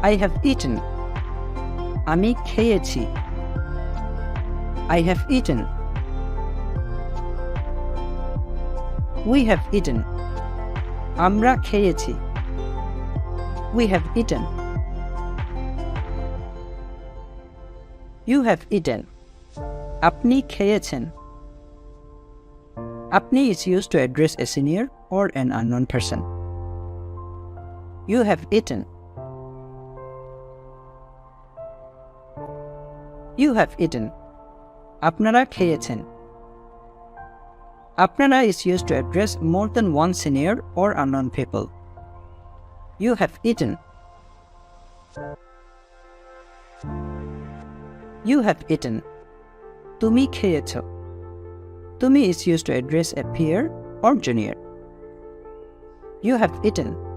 I have eaten. আমি খেয়েছি। I have eaten. We have eaten. আমরা খেয়েছি। We have eaten. You have eaten. আপনি খেয়েছেন। আপনি is used to address a senior or an unknown person. You have eaten. You have eaten. আপনারা খেয়েছেন। আপনারা is used to address more than one senior or unknown people. You have eaten. You have eaten. তুমি খেয়েছ। তুমি is used to address a peer or junior. You have eaten.